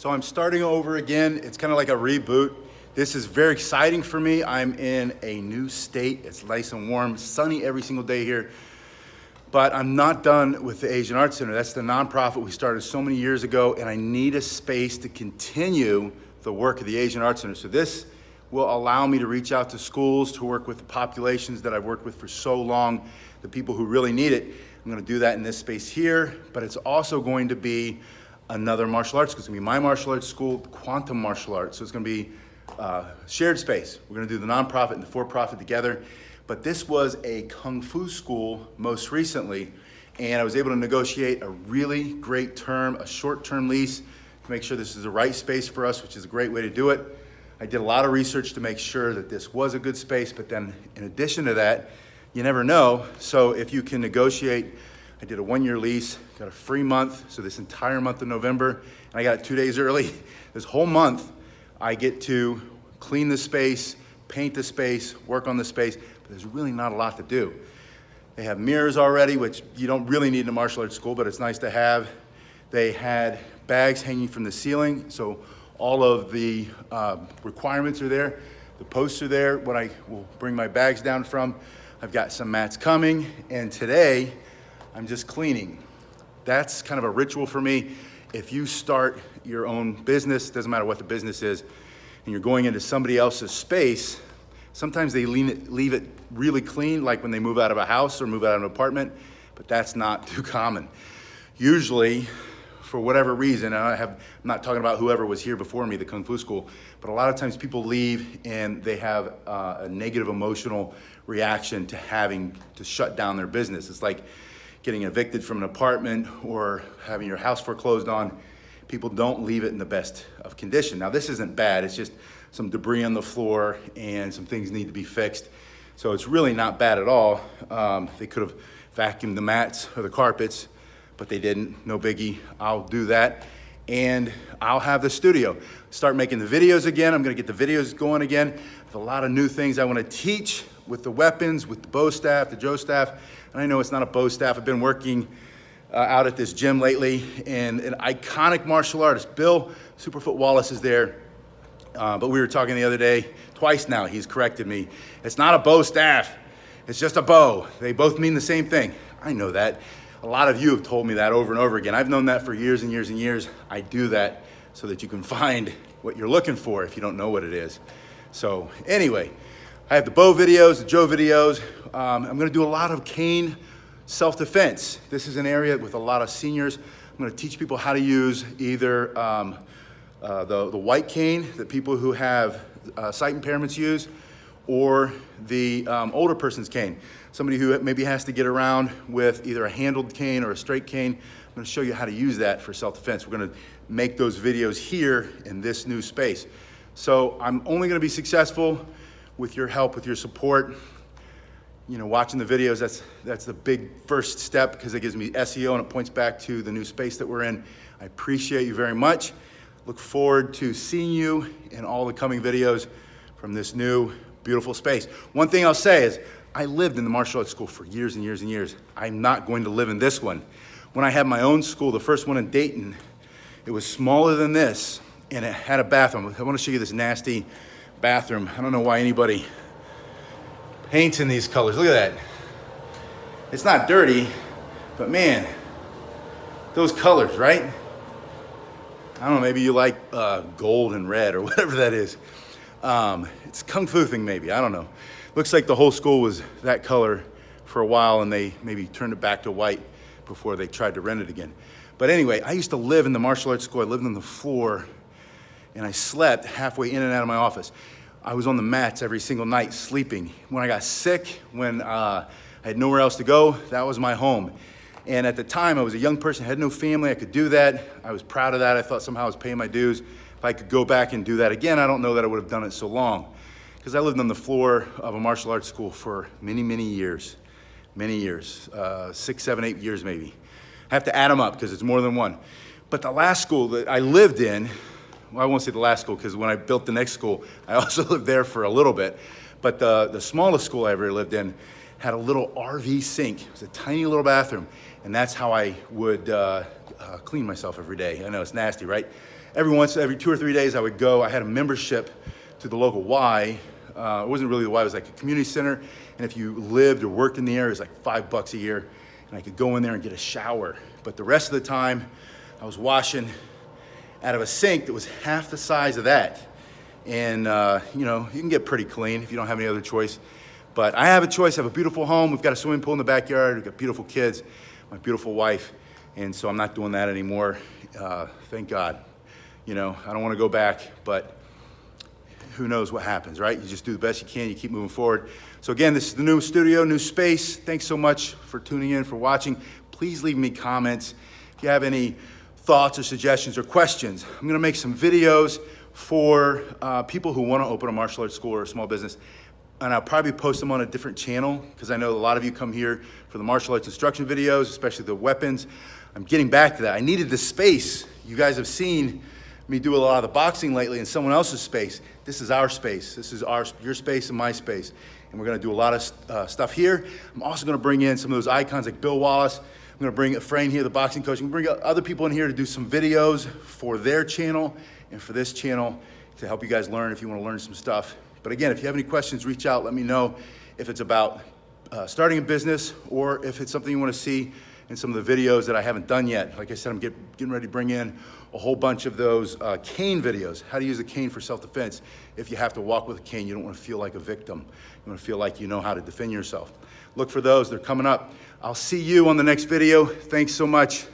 So I'm starting over again. It's kind of like a reboot. This is very exciting for me. I'm in a new state. It's nice and warm, sunny every single day here. But I'm not done with the Asian Art Center. That's the nonprofit we started so many years ago, and I need a space to continue the work of the Asian Art Center. So this will allow me to reach out to schools, to work with the populations that I've worked with for so long, the people who really need it. I'm gonna do that in this space here, but it's also going to be another martial arts school. It's gonna be my martial arts school, Quantum Martial Arts. So it's gonna be shared space. We're gonna do the nonprofit and the for-profit together. But this was a Kung Fu school most recently, and I was able to negotiate a really great term, a short-term lease, to make sure this is the right space for us, which is a great way to do it. I did a lot of research to make sure that this was a good space, but then in addition to that, you never know. So if you can negotiate, I did a 1-year lease, got a free month, so this entire month of November, and I got it 2 days early. This whole month, I get to clean the space, paint the space, work on the space, but there's really not a lot to do. They have mirrors already, which you don't really need in a martial arts school, but it's nice to have. They had bags hanging from the ceiling, so all of the requirements are there. The posts are there, what I will bring my bags down from. I've got some mats coming, and today, I'm just cleaning. That's kind of a ritual for me. If you start your own business, doesn't matter what the business is, and you're going into somebody else's space, sometimes they leave it really clean, like when they move out of a house or move out of an apartment, but that's not too common. Usually, for whatever reason, and I'm not talking about whoever was here before me, the Kung Fu school, but a lot of times people leave and they have a negative emotional reaction to having to shut down their business. It's like getting evicted from an apartment or having your house foreclosed on. People don't leave it in the best of condition. Now this isn't bad, it's just some debris on the floor and some things need to be fixed. So it's really not bad at all. They could have vacuumed the mats or the carpets, but they didn't, no biggie. I'll do that. And I'll have the studio. Start making the videos again. I'm gonna get the videos going again. I have a lot of new things I wanna teach with the weapons, with the bow staff, the Joe staff. And I know it's not a bow staff. I've been working out at this gym lately, and an iconic martial artist, Bill Superfoot Wallace, is there. But we were talking the other day, twice now, he's corrected me. It's not a bow staff, it's just a bow. They both mean the same thing. I know that. A lot of you have told me that over and over again. I've known that for years and years and years. I do that so that you can find what you're looking for if you don't know what it is. So anyway, I have the bow videos, the Joe videos. I'm gonna do a lot of cane self-defense. This is an area with a lot of seniors. I'm gonna teach people how to use either the white cane that people who have sight impairments use, or the older person's cane. Somebody who maybe has to get around with either a handled cane or a straight cane. I'm gonna show you how to use that for self-defense. We're gonna make those videos here in this new space. So I'm only gonna be successful with your help, with your support. You know, watching the videos, that's the big first step, because it gives me SEO and it points back to the new space that we're in. I appreciate you very much. Look forward to seeing you in all the coming videos from this new, beautiful space. One thing I'll say is, I lived in the martial arts school for years and years and years. I'm not going to live in this one. When I had my own school, the first one in Dayton, it was smaller than this, and it had a bathroom. I want to show you this nasty bathroom. I don't know why anybody paints in these colors. Look at that. It's not dirty, but man, those colors, right? I don't know, maybe you like gold and red or whatever that is. It's a Kung Fu thing maybe, I don't know. Looks like the whole school was that color for a while, and they maybe turned it back to white before they tried to rent it again. But anyway, I used to live in the martial arts school. I lived on the floor, and I slept halfway in and out of my office. I was on the mats every single night sleeping. When I got sick, when I had nowhere else to go, that was my home. And at the time, I was a young person, had no family, I could do that. I was proud of that. I thought somehow I was paying my dues. If I could go back and do that again, I don't know that I would have done it so long, because I lived on the floor of a martial arts school for many, many years. 6, 7, 8 years maybe. I have to add them up because it's more than one. But the last school that I lived in, well, I won't say the last school, because when I built the next school, I also lived there for a little bit. But the smallest school I ever lived in had a little RV sink. It was a tiny little bathroom, and that's how I would clean myself every day. I know it's nasty, right? every 2 or 3 days I would go. I had a membership to the local Y. It wasn't really the Y, it was like a community center. And if you lived or worked in the area, it was like $5 a year. And I could go in there and get a shower. But the rest of the time, I was washing out of a sink that was half the size of that. And you know, you can get pretty clean if you don't have any other choice. But I have a choice. I have a beautiful home. We've got a swimming pool in the backyard. We've got beautiful kids, my beautiful wife. And so I'm not doing that anymore. Thank God. You know, I don't want to go back, but who knows what happens, right? You just do the best you can. You keep moving forward. So again, this is the new studio, new space. Thanks so much for tuning in, for watching. Please leave me comments if you have any thoughts or suggestions or questions. I'm going to make some videos for people who want to open a martial arts school or a small business. And I'll probably post them on a different channel because I know a lot of you come here for the martial arts instruction videos, especially the weapons. I'm getting back to that. I needed the space. You guys have seen me do a lot of the boxing lately in someone else's space. This is our space. This is your space and my space. And we're going to do a lot of stuff here. I'm also going to bring in some of those icons like Bill Wallace. I'm going to bring Efrain here, the boxing coach. I'm going to bring other people in here to do some videos for their channel and for this channel to help you guys learn if you want to learn some stuff. But again, if you have any questions, reach out. Let me know if it's about starting a business or if it's something you want to see in some of the videos that I haven't done yet. Like I said, I'm getting ready to bring in a whole bunch of those cane videos, how to use a cane for self-defense. If you have to walk with a cane, you don't want to feel like a victim. You want to feel like you know how to defend yourself. Look for those. They're coming up. I'll see you on the next video. Thanks so much.